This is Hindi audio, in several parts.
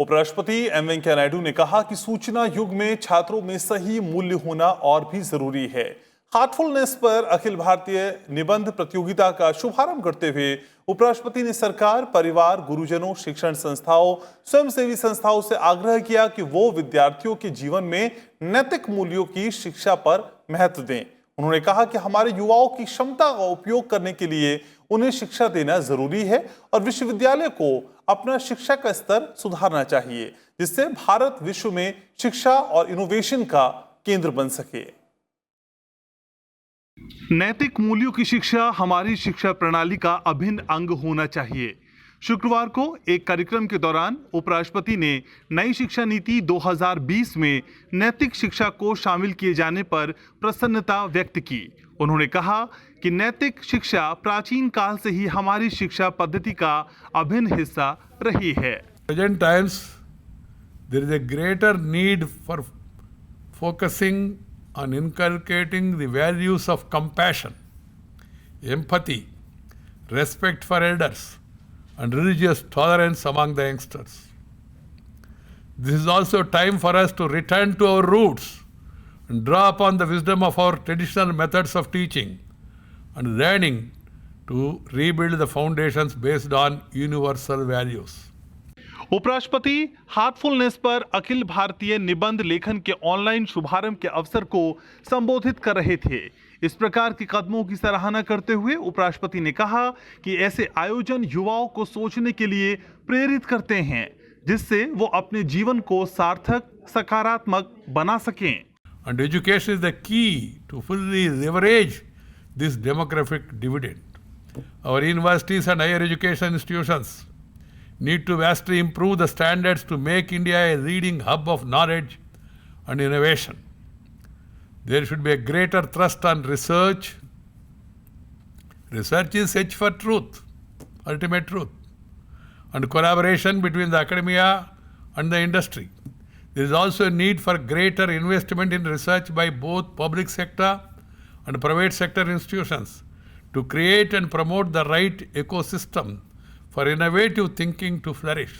उपराष्ट्रपति एम वेंकैया नायडू ने कहा कि सूचना युग में छात्रों में सही मूल्य होना और भी जरूरी है। हार्टफुलनेस पर अखिल भारतीय निबंध प्रतियोगिता का शुभारंभ करते हुए उपराष्ट्रपति ने सरकार, परिवार, गुरुजनों, शिक्षण संस्थाओं, स्वयंसेवी संस्थाओं से आग्रह किया कि वो विद्यार्थियों के जीवन में नैतिक मूल्यों की शिक्षा पर महत्व दें। उन्होंने कहा कि हमारे युवाओं की क्षमता का उपयोग करने के लिए उन्हें शिक्षा देना जरूरी है और विश्वविद्यालय को अपना शिक्षा का स्तर सुधारना चाहिए, जिससे भारत विश्व में शिक्षा और इनोवेशन का केंद्र बन सके। नैतिक मूल्यों की शिक्षा हमारी शिक्षा प्रणाली का अभिन्न अंग होना चाहिए। शुक्रवार को एक कार्यक्रम के दौरान उपराष्ट्रपति ने नई शिक्षा नीति 2020 में नैतिक शिक्षा को शामिल किए जाने पर प्रसन्नता व्यक्त की। उन्होंने कहा कि नैतिक शिक्षा प्राचीन काल से ही हमारी शिक्षा पद्धति का अभिन्न हिस्सा रही है। Present times, there is a greater need for focusing on inculcating the values of compassion, empathy, respect for elders, and religious tolerance among the youngsters. This is also time for us to return to our roots and draw upon the wisdom of our traditional methods of teaching and learning to rebuild the foundations based on universal values. उपराष्ट्रपति हार्टफुलनेस पर अखिल भारतीय निबंध लेखन के ऑनलाइन शुभारंभ के अवसर को संबोधित कर रहे थे। इस प्रकार के कदमों की सराहना करते हुए उपराष्ट्रपति ने कहा कि ऐसे आयोजन युवाओं को सोचने के लिए प्रेरित करते हैं, जिससे वो अपने जीवन को सार्थक, सकारात्मक बना सकें। And education is the key to fully leverage this demographic dividend. Our universities and higher education institutions need to vastly improve the standards to make India a leading hub of knowledge and innovation. There should be a greater thrust on research. Research is search for truth, ultimate truth, and collaboration between the academia and the industry. There is also a need for greater investment in research by both public sector and private sector institutions to create and promote the right ecosystem for innovative thinking to flourish.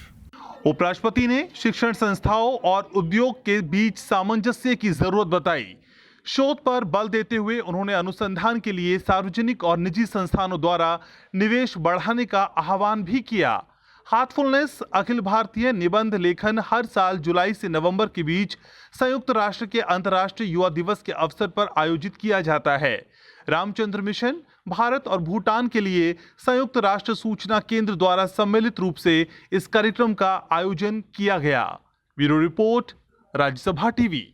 उपराष्ट्रपति ने शिक्षण संस्थाओं और उद्योग के बीच सामंजस्य की जरूरत बताई। शोध पर बल देते हुए उन्होंने अनुसंधान के लिए सार्वजनिक और निजी संस्थानों द्वारा निवेश बढ़ाने का आह्वान भी किया। हार्टफुलनेस अखिल भारतीय निबंध लेखन हर साल जुलाई से नवंबर के बीच संयुक्त राष्ट्र के अंतर्राष्ट्रीय युवा दिवस के अवसर पर आयोजित किया जाता है। रामचंद्र मिशन, भारत और भूटान के लिए संयुक्त राष्ट्र सूचना केंद्र द्वारा सम्मिलित रूप से इस कार्यक्रम का आयोजन किया गया। Bureau report, Rajya Sabha TV.